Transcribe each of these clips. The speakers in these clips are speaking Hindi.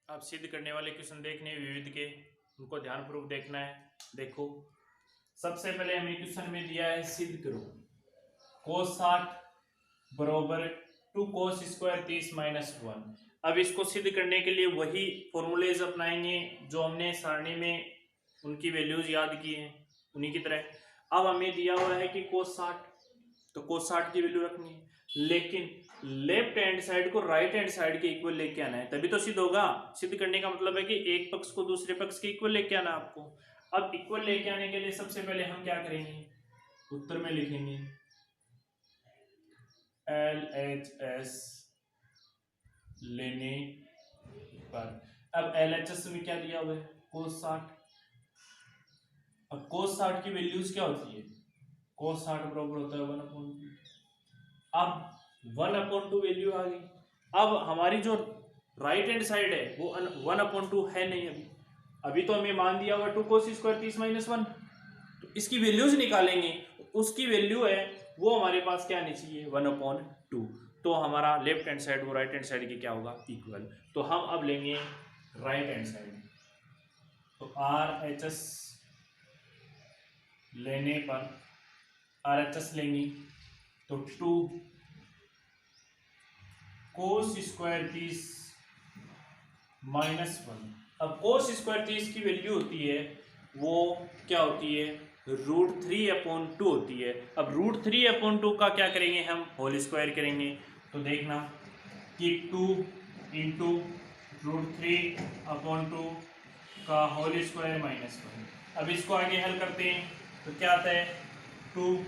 अब सिद्ध करने वाले क्वेश्चन देखने हैं विविध के, उनको ध्यानपूर्वक देखना है। देखो, सबसे पहले हमें क्वेश्चन में दिया है सिद्ध करो cos 60 बरोबर 2 cos स्क्वायर 30 - 1। अब इसको सिद्ध करने के लिए वही फॉर्मूलेज अपनाएंगे जो हमने सारणी में उनकी वैल्यूज याद की हैं, उन्हीं की तरह। अब हमें दिया हुआ है कि cos 60, तो cos 60 की वैल्यू रखनी है, लेकिन लेफ्ट हैंड साइड को राइट हैंड साइड के इक्वल लेके आना है, तभी तो सिद्ध होगा। सिद्ध करने का मतलब है कि एक पक्ष को दूसरे पक्ष के इक्वल लेके आना आपको। अब इक्वल लेके आने के लिए सबसे पहले हम क्या करेंगे, उत्तर में लिखेंगे LHS लेने पर। अब LHS में क्या दिया हुआ है, cos 60। अब cos 60 की वैल्यूज क्या होती है, cos 60 बराबर होता है 1/2। अब 1/2 वैल्यू आ गई। अब हमारी जो राइट हैंड साइड है वो 1/2 है नहीं, अभी तो हमें मान दिया हुआ 2 cos स्क्वायर 30 - 1। तो इसकी वैल्यूज निकालेंगे, उसकी वैल्यू है वो हमारे पास क्या आनी चाहिए 1/2। तो हमारा लेफ्ट हैंड साइड वो राइट हैंड साइड की क्या होगा, इक्वल। तो हम अब लेंगे राइट हैंड साइड, तो RHS लेने पर RHS लेंगे तो 2 cos स्क्वायर 30 - 1। अब cos स्क्वायर 30 की वैल्यू होती है वो क्या होती है, √3/2 होती है। अब √3/2 का क्या करेंगे, हम होल स्क्वायर करेंगे। तो देखना कि 2 इंटू √3/2 का होल स्क्वायर -1। अब इसको आगे हल करते हैं तो क्या आता है, 2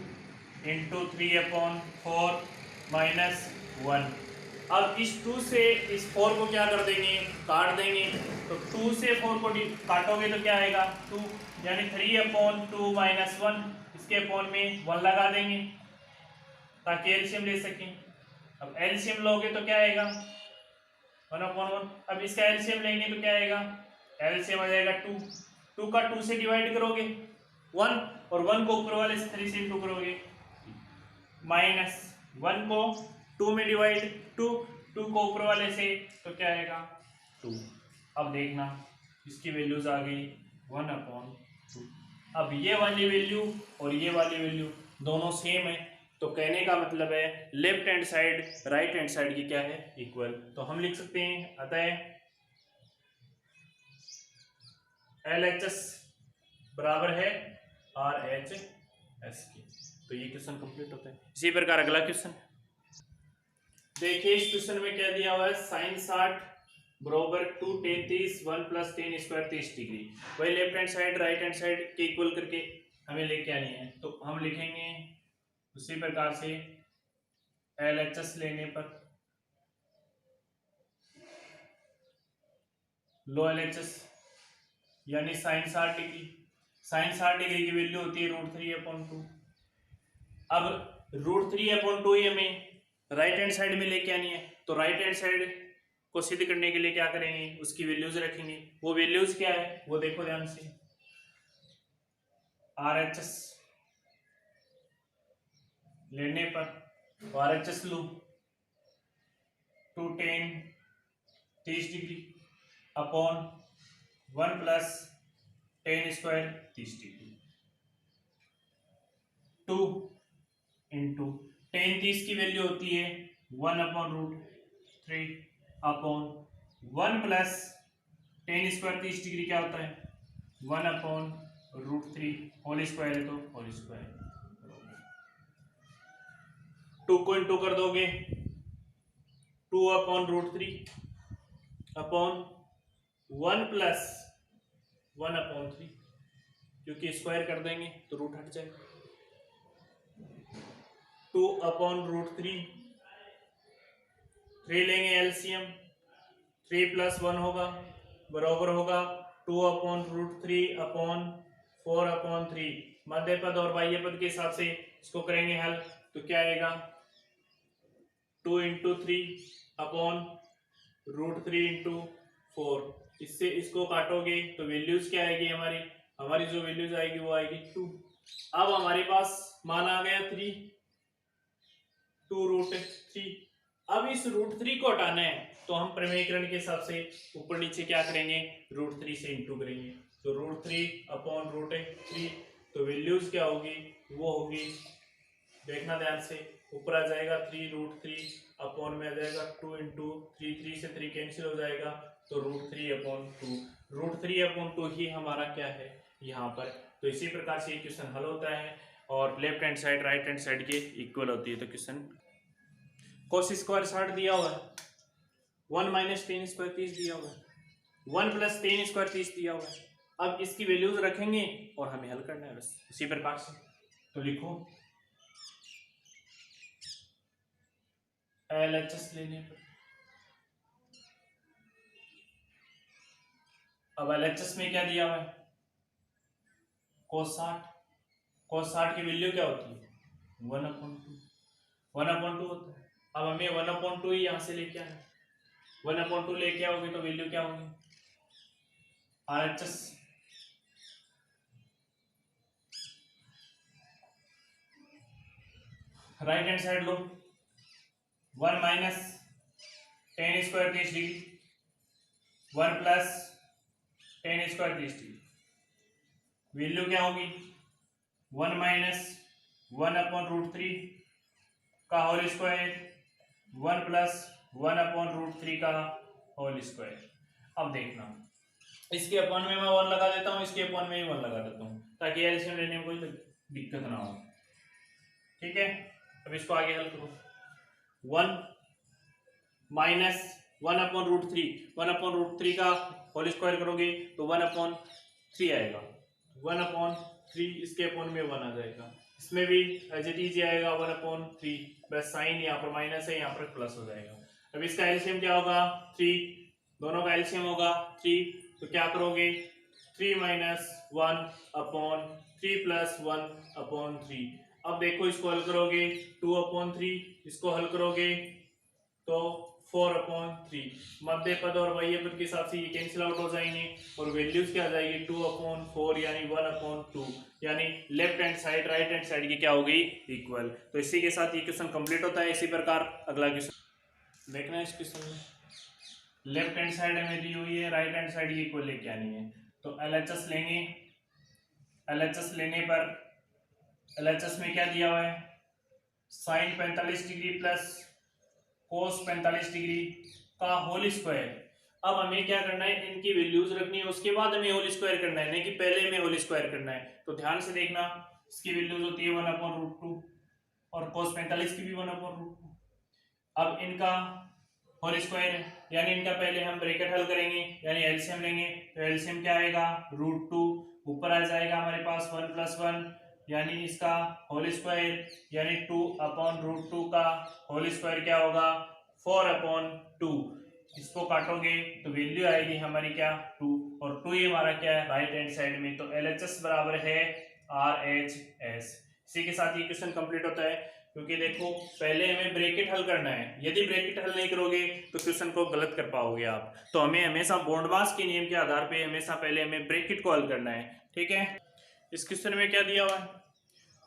इंटू 3/4 -1। अब इस 2 से इस 4 को क्या कर देंगे, काट देंगे। तो 2 से 4 को काटोगे तो क्या आएगा 2, यानी 3/2 -1। इसके अपॉन में 1 लगा देंगे ताकि एलसीएम ले सकें। अब एलसीएम लोगे तो क्या आएगा 1/1। अब इसका एलसीएम लेंगे तो क्या आएगा, एलसीएम आ जाएगा 2। 2 का 2 से डिवाइड करोगे 1, और 1 को ऊपर वाले से 3 से इंटू करोगे, -1 को 2 में डिवाइड 2, 2 को ऊपर वाले से तो क्या आएगा 2। अब देखना इसकी वैल्यूज आ गई 1/2। अब ये वाली वैल्यू और ये वाली वैल्यू दोनों सेम है, तो कहने का मतलब है left hand side right hand side की क्या है, इक्वल। तो हम लिख सकते हैं अतः LHS बराबर है RHS के। तो ये क्वेश्चन कंप्लीट होता है। इसी प्रकार अगला क्वेश्चन देखिए, इस क्वेश्चन में क्या दिया हुआ है, sin 60 बराबर 2 tan 30 1 + tan स्क्वायर 30 डिग्री। वही left hand side right hand side के इक्वल करके हमें लेके आनी है। तो हम लिखेंगे उसी प्रकार से LHS लेने पर लो LHS यानी sin 60 डिग्री। sin 60 डिग्री की वैल्यू होती है √3/2। अब √3/2 ही हमें राइट हैंड साइड में लेके आनी है, तो राइट हैंड साइड को सिद्ध करने के लिए क्या करेंगे, उसकी वैल्यूज रखेंगे। वो वैल्यूज क्या है वो देखो ध्यान से, RHS लेने पर RHS लो 2 tan 30 degree upon 1 + tan square 30 degree. 2 into tan 30 की वैल्यू होती है 1/√3 अपॉन 1 + tan स्क्वायर 30 डिग्री क्या होता है 1/√3 होल स्क्वायर है तो होल स्क्वायर। 2 को इंटू कर दोगे 2/√3 अपॉन 1 + 1/3, क्योंकि स्क्वायर कर देंगे तो रूट हट जाएगा। 2/√3, 3 लेंगे एलसीएम, 3 + 1 होगा बराबर होगा 2/√3 अपॉन 4/3। मध्य पद और बाह्य पद के हिसाब से इसको करेंगे हल, तो क्या आएगा 2 इंटू 3/√3 इंटू 4। इससे इसको काटोगे तो वैल्यूज क्या आएगी, हमारी हमारी जो वैल्यूज आएगी वो आएगी 2। अब हमारे पास मान आ गया 3, 2√3। अब इस √3 को हटाना है तो हम प्रमेयीकरण के हिसाब से ऊपर नीचे क्या करेंगे, √3 से इंटू करेंगे। तो √3/√3 तो वैल्यूज क्या होगी, वो होगी, देखना ध्यान से, ऊपर आ जाएगा 3√3 अपॉन में आ जाएगा 2 इंटू 3 से 3 कैंसिल हो जाएगा तो √3/2। √3/2 ही हमारा क्या है यहाँ पर। तो इसी प्रकार से क्वेश्चन हल होता है और left hand side right hand side के इक्वल होती है। तो क्वेश्चन cos स्क्वायर 60 दिया हुआ है, 1 माइनस टेन स्क्वायर 30 दिया हुआ है, 1 प्लस टेन स्क्वायर 30 दिया हुआ है। अब इसकी वैल्यूज रखेंगे और हमें हल करना है बस इसी प्रकार से। तो लिखो LHS लेने पर, अब LHS में क्या दिया हुआ है, cos 60 की वैल्यू क्या होती है 1/2 होता है। अब हमें 1/2 ही यहाँ से लेके आना है, 1/2 लेके आओगे तो वैल्यू क्या होगी RHS, राइट हैंड साइड लो, 1 minus ten square 30 degree, 1 plus ten square 30 degree, value क्या होगी 1 माइनस 1/√3 का होल स्क्वायर, 1 प्लस 1/√3 का होल स्क्वायर। अब देखना इसके अपॉन में मैं 1 लगा देता हूँ, इसके अपॉन में भी 1 लगा देता हूँ ताकि एलसीएम लेने में कोई दिक्कत ना हो। ठीक है, अब इसको आगे हल करो। 1 माइनस 1/√3 का होल स्क्वायर करोगे तो 1/3 आएगा, 1/3 इसके अपॉन में 1 आ जाएगा, इसमें भी एज इट इज आएगा 1/3, बस साइन यहाँ पर माइनस है यहाँ पर प्लस हो जाएगा। अब इसका एलसीएम क्या होगा 3, दोनों का एलसीएम होगा 3, तो क्या करोगे 3 माइनस 1/3 प्लस 1/3। अब देखो इसको हल करोगे 2/3, इसको हल करोगे तो 4/3, मध्य पद और बाह्य पद के हिसाब से ये कैंसिल आउट हो जाएंगे और वैल्यूज क्या आ जाएगी 2/4 यानी 1/2, यानी left hand side right hand side की क्या हो गई इक्वल। तो इसी के साथ ये क्वेश्चन कंप्लीट होता है। इसी प्रकार अगला क्वेश्चन देखना है। इस क्वेश्चन में लेफ्ट हैंड साइड हमें दी हुई है, राइट हैंड साइड इक्वल लेके आनी है। तो LHS लेंगे, LHS लेने पर LHS में क्या दिया हुआ है sine 45 degree plus cos 45 degree का होल स्क्वायर। अब हमें क्या करना है इनकी वैल्यूज रखनी है, उसके बाद हमें होल स्क्वायर करना है, नहीं कि पहले हमें होल स्क्वायर करना है। तो ध्यान से देखना इसकी वैल्यूज होती है 1/√2 और कोस 45 की भी 1/√2। अब इनका होल स्क्वायर है यानी इनका पहले हम ब्रैकेट हल करेंगे यानी एलसीएम लेंगे। तो एलसीएम क्या आएगा √2, ऊपर आ जाएगा हमारे पास 1 + 1 यानी इसका होल स्क्वायर यानी 2/√2 का होल स्क्वायर क्या होगा 4/2। इसको काटोगे तो वैल्यू आएगी हमारी क्या 2 और 2 ये हमारा क्या है राइट हैंड साइड में। तो LHS बराबर है RHS। इसी के साथ ये क्वेश्चन कंप्लीट होता है क्योंकि देखो पहले हमें ब्रैकेट हल करना है, यदि ब्रैकेट हल नहीं करोगे तो क्वेश्चन को गलत कर पाओगे आप। तो हमें हमेशा बॉन्डवास के नियम के आधार पे हमेशा पहले हमें ब्रैकेट को हल करना है। ठीक है, इस क्वेश्चन में क्या दिया हुआ है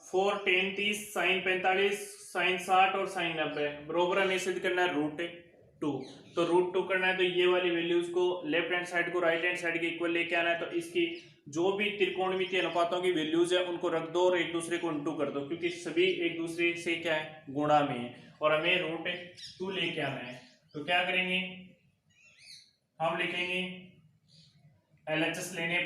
4 tan 30 sin 45 sin 60 और sin 90 बरोबर हमें सिद्ध करना है √2। तो √2 करना है तो ये वाली वैल्यूज को लेफ्ट हैंड साइड को राइट हैंड साइड के इक्वल लेके आना है। तो इसकी जो भी त्रिकोणमितीय अनुपातों की वैल्यूज है उनको रख दो और एक दूसरे को इंटू कर दो क्योंकि सभी एक दूसरे से क्या है गुणा में है और हमें √2 लेके आना है। तो क्या करेंगे हम लिखेंगे LHS लेने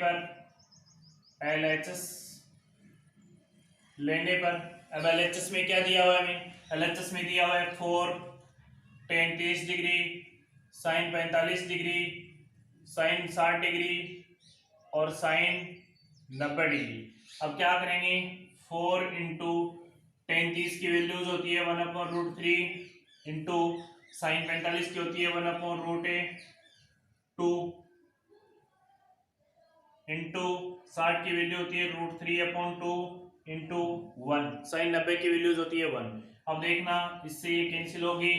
पर अब LHS में क्या दिया हुआ है हमें LHS में दिया हुआ है 4 tan 30 degree sin 45 degree sin 60 degree और sin 90 डिग्री। अब क्या करेंगे 4 इंटू tan 30 की वैल्यूज होती है 1/√3 इंटू sin 45 की होती है 1/√2 इंटू 60 की वैल्यू होती है √3/2 इंटू 1, sin 90 की वैल्यूज होती है 1। अब देखना इससे ये कैंसिल होगी,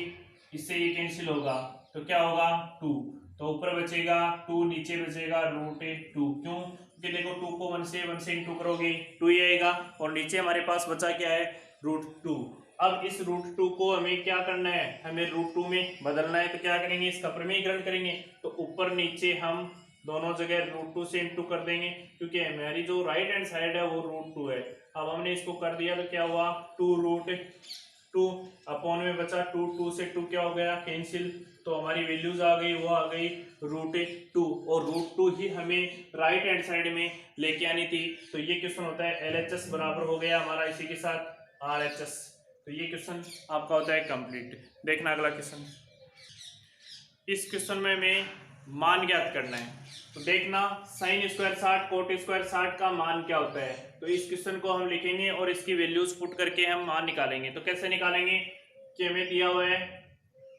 इससे ये कैंसिल होगा तो क्या होगा 2, तो ऊपर बचेगा 2 नीचे बचेगा √2। क्यों? क्योंकि देखो 2 को 1 से इंटू करोगे 2 ही आएगा और नीचे हमारे पास बचा क्या है √2 अब इस √2 को हमें क्या करना है, हमें √2 में बदलना है। तो क्या करेंगे, इसका प्रमेयीकरण करेंगे। तो ऊपर नीचे हम दोनों जगह √2 से इंटू कर देंगे, क्योंकि हमारी जो राइट हैंड साइड है वो √2 है। अब हमने इसको कर दिया तो क्या हुआ, 2√2 अपॉन में बचा 2 से 2 क्या हो गया, कैंसिल। तो हमारी वैल्यूज आ गई, वो आ गई √2, और √2 ही हमें राइट हैंड साइड में लेके आनी थी। तो ये क्वेश्चन होता है LHS बराबर हो गया हमारा इसी के साथ RHS। तो ये क्वेश्चन आपका होता है कंप्लीट। देखना अगला क्वेश्चन। इस क्वेश्चन में हमें मान ज्ञात करना है। तो देखना sin स्क्वायर 60 कोट स्क्वायर 60 का मान क्या होता है। तो इस क्वेश्चन को हम लिखेंगे और इसकी वैल्यूज पुट करके हम मान निकालेंगे। तो कैसे निकालेंगे कि हमें दिया हुआ है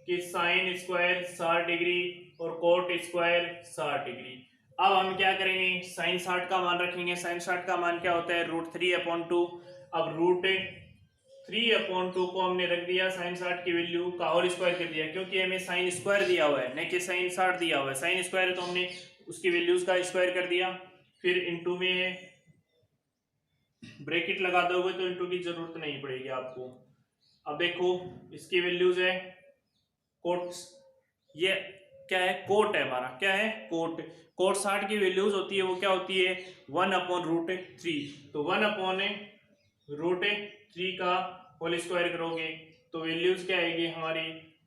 कि sin स्क्वायर 60 डिग्री और कोट स्क्वायर 60 डिग्री। अब हम क्या करेंगे, sin 60 का मान रखेंगे। sin 60 का मान क्या होता है, √3/2। अब √3/2 को हमने रख दिया साइन 60 की वैल्यू का होल स्क्वायर कर दिया, क्योंकि हमें साइन स्क्वायर दिया हुआ है नहीं कि साइन 60 दिया हुआ है। साइन स्क्वायर तो हमने उसकी वैल्यूज का स्क्वायर कर दिया, फिर इनटू में ब्रैकेट लगा दोगे तो इनटू की जरूरत नहीं पड़ेगी आपको। अब देखो इसकी वैल्यूज है कोट, ये क्या है, कोट है हमारा, क्या है कोट। कोट 60 की वैल्यूज होती है वो क्या होती है 1/√3। तो 1/√3 का होल स्क्वायर करोगे तो वैल्यूज क्या आएगी हमारी,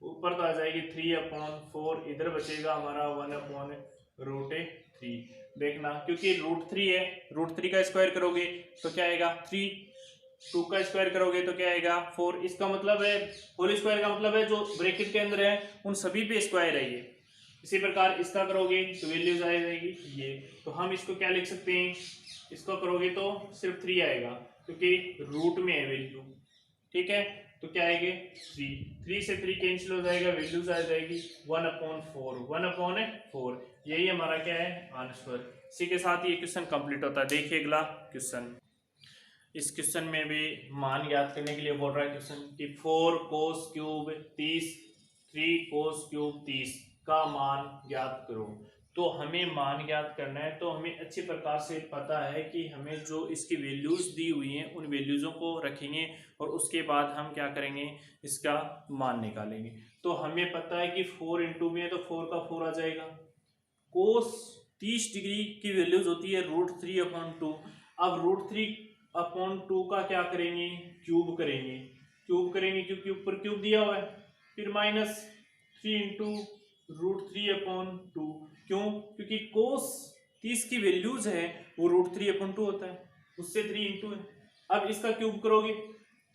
ऊपर तो आ जाएगी 3/4, इधर बचेगा हमारा 1/√3। देखना क्योंकि √3 है, √3 का स्क्वायर करोगे तो क्या आएगा 3, 2 का स्क्वायर करोगे तो क्या आएगा 4। इसका मतलब है होल स्क्वायर का मतलब है जो ब्रैकेट के अंदर है उन सभी पे स्क्वायर है ये। इसी प्रकार इसका करोगे तो वैल्यूज आ जाएगी ये। तो हम इसको क्या लिख सकते हैं, इसको करोगे तो सिर्फ 3 आएगा क्योंकि रूट में है वैल्यू, ठीक है। तो क्या आएगी 3 से 3 कैंसिल हो जाएगा, वैल्यूज आ जाएगी 1/4। यही हमारा क्या है आंसर। इसी के साथ ये क्वेश्चन कंप्लीट होता है। देखिए अगला क्वेश्चन। इस क्वेश्चन में भी मान ज्ञात करने के लिए बोल रहा है क्वेश्चन कि 4 cos क्यूब 30 3 cos क्यूब 30 का मान ज्ञात करो। तो हमें मान ज्ञात करना है तो हमें अच्छी प्रकार से पता है कि हमें जो इसकी वैल्यूज दी हुई हैं उन वैल्यूजों को रखेंगे और उसके बाद हम क्या करेंगे, इसका मान निकालेंगे। तो हमें पता है कि 4 इंटू में है तो 4 का 4 आ जाएगा। कोस 30 डिग्री की वैल्यूज होती है √3/2। अब √3/2 का क्या करेंगे, क्यूब करेंगे। क्योंकि ऊपर क्यूब दिया हुआ है, फिर -3 इंटू √3/2। क्यों, क्योंकि कोस 30 की वैल्यूज है वो √3/2 होता है, उससे 3 इंटू है। अब इसका क्यूब करोगे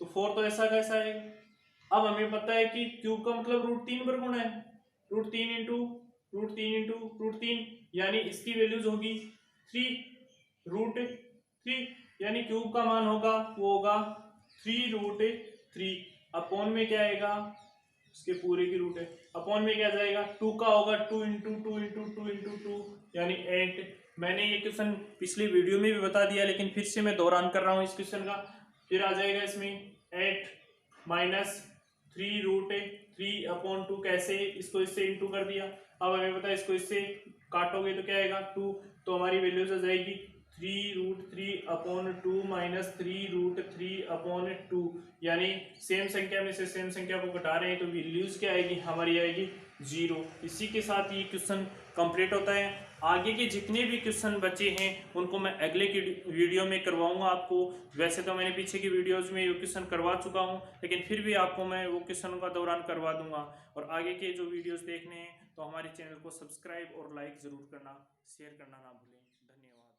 तो 4 तो ऐसा कैसा आएगा। अब हमें पता है कि क्यूब का मतलब √3 वर्गुणा है, √3 इंटू √3 यानी इसकी वैल्यूज होगी 3√3, यानी क्यूब का मान होगा वो होगा 3√3। अपॉन में क्या आएगा, इसके पूरे की रूट है, अपॉन में क्या जाएगा 2 का होगा 2 इंटू 2 इंटू 2 इंटू 2 यानी 8। मैंने ये क्वेश्चन पिछली वीडियो में भी बता दिया लेकिन फिर से मैं दोहरान कर रहा हूँ इस क्वेश्चन का। फिर आ जाएगा इसमें 8 माइनस 3√3/2 कैसे, इसको इससे इंटू कर दिया। अब हमें पता है इसको इससे काटोगे तो क्या आएगा 2, तो हमारी वैल्यूज आ जाएगी 3√3/2 माइनस 3√3/2, यानी सेम संख्या में से सेम संख्या को घटा रहे हैं तो वैल्यूज क्या आएगी हमारी आएगी 0। इसी के साथ ये क्वेश्चन कंप्लीट होता है। आगे के जितने भी क्वेश्चन बचे हैं उनको मैं अगले की वीडियो में करवाऊंगा आपको। वैसे तो मैंने पीछे की वीडियोस में ये क्वेश्चन करवा चुका हूं लेकिन फिर भी आपको मैं वो क्वेश्चन का दौरान करवा दूंगा। और आगे के जो वीडियोस देखने हैं तो हमारे चैनल को सब्सक्राइब और लाइक जरूर करना, शेयर करना ना भूलें। धन्यवाद।